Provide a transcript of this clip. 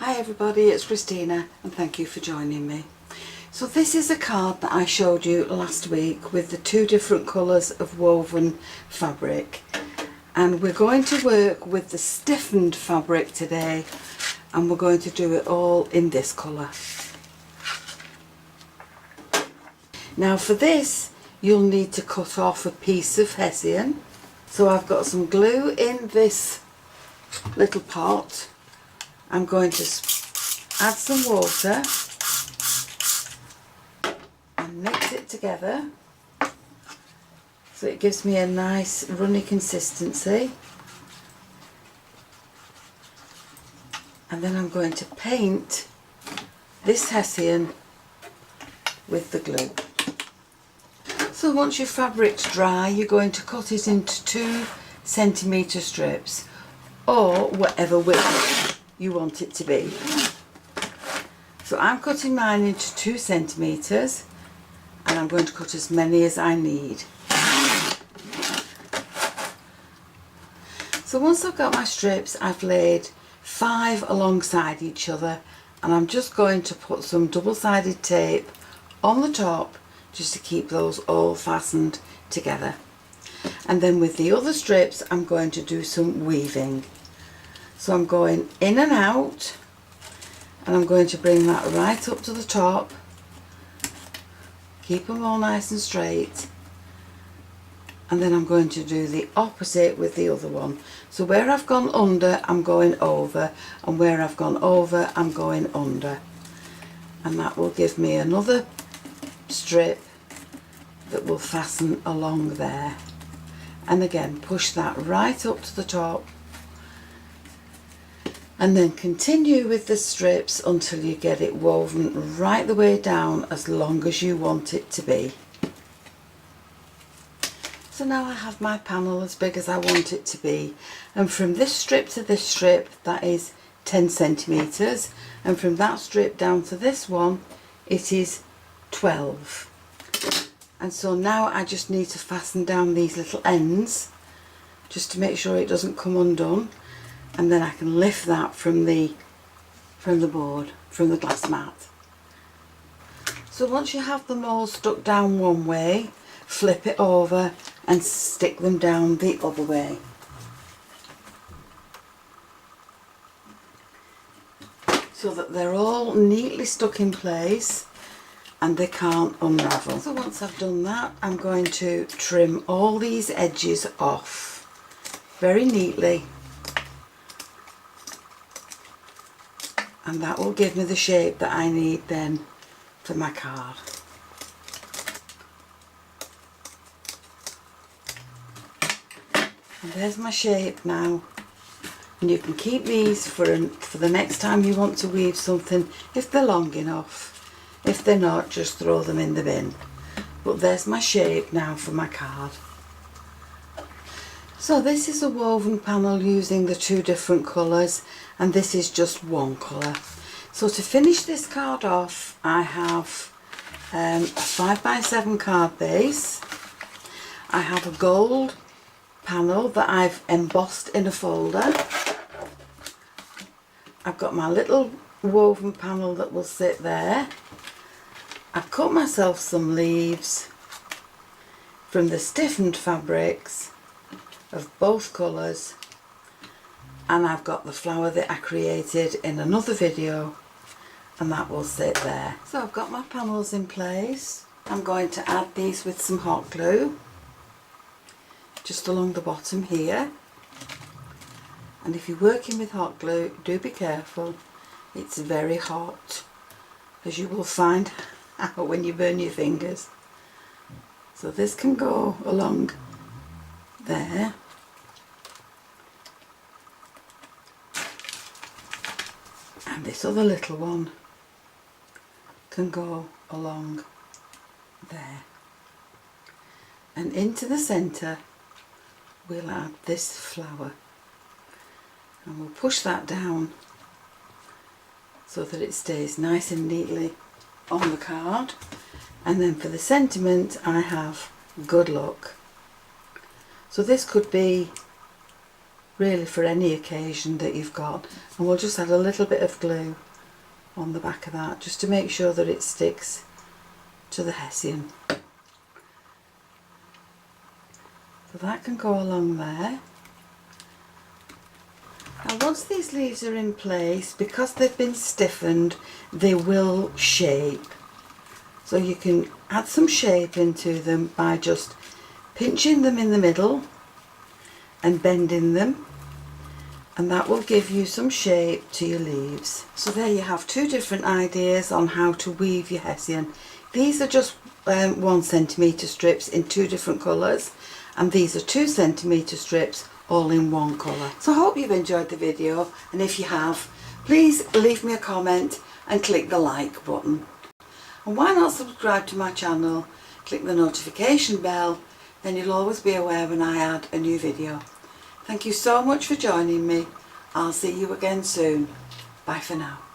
Hi everybody, it's Christina and thank you for joining me. So this is a card that I showed you last week with the two different colours of woven fabric, and we're going to work with the stiffened fabric today, and we're going to do it all in this colour. Now for this you'll need to cut off a piece of Hessian. So I've got some glue in this little pot. I'm going to add some water and mix it together so it gives me a nice runny consistency, and then I'm going to paint this Hessian with the glue. So once your fabric's dry, you're going to cut it into 2 centimetre strips, or whatever width you want it to be. So I'm cutting mine into 2 centimetres, and I'm going to cut as many as I need. So once I've got my strips, I've laid 5 alongside each other, and I'm just going to put some double-sided tape on the top just to keep those all fastened together. And then with the other strips I'm going to do some weaving. So I'm going in and out, and I'm going to bring that right up to the top, keep them all nice and straight, and then I'm going to do the opposite with the other one. So where I've gone under I'm going over, and where I've gone over I'm going under, and that will give me another strip that will fasten along there. And again, push that right up to the top, and then continue with the strips until you get it woven right the way down as long as you want it to be. So now I have my panel as big as I want it to be, and from this strip to this strip that is 10 centimetres, and from that strip down to this one it is 12. And so now I just need to fasten down these little ends just to make sure it doesn't come undone, and then I can lift that from the board, from the glass mat. So once you have them all stuck down one way, flip it over and stick them down the other way. So that they're all neatly stuck in place and they can't unravel. So once I've done that, I'm going to trim all these edges off very neatly, and that will give me the shape that I need then for my card. And there's my shape now, and you can keep these for the next time you want to weave something if they're long enough. If they're not, just throw them in the bin. But there's my shape now for my card. So this is a woven panel using the 2 different colours, and this is just one colour. So to finish this card off, I have a 5x7 card base. I have a gold panel that I've embossed in a folder. I've got my little woven panel that will sit there. I've cut myself some leaves from the stiffened fabrics of both colours, and I've got the flower that I created in another video, and that will sit there. So I've got my panels in place. I'm going to add these with some hot glue just along the bottom here, and if you're working with hot glue, do be careful, it's very hot, as you will find out when you burn your fingers. So this can go along there, and this other little one can go along there, and into the centre we'll add this flower, and we'll push that down so that it stays nice and neatly on the card. And then for the sentiment I have good luck. So this could be really for any occasion that you've got. And we'll just add a little bit of glue on the back of that just to make sure that it sticks to the Hessian. So that can go along there. Now once these leaves are in place, because they've been stiffened, they will shape. So you can add some shape into them by just pinching them in the middle and bending them, and that will give you some shape to your leaves. So there you have two different ideas on how to weave your Hessian. These are just 1 centimetre strips in two different colours, and these are 2 centimetre strips all in one colour. So I hope you've enjoyed the video, and if you have, please leave me a comment and click the like button. And why not subscribe to my channel, click the notification bell, then you'll always be aware when I add a new video. Thank you so much for joining me. I'll see you again soon. Bye for now.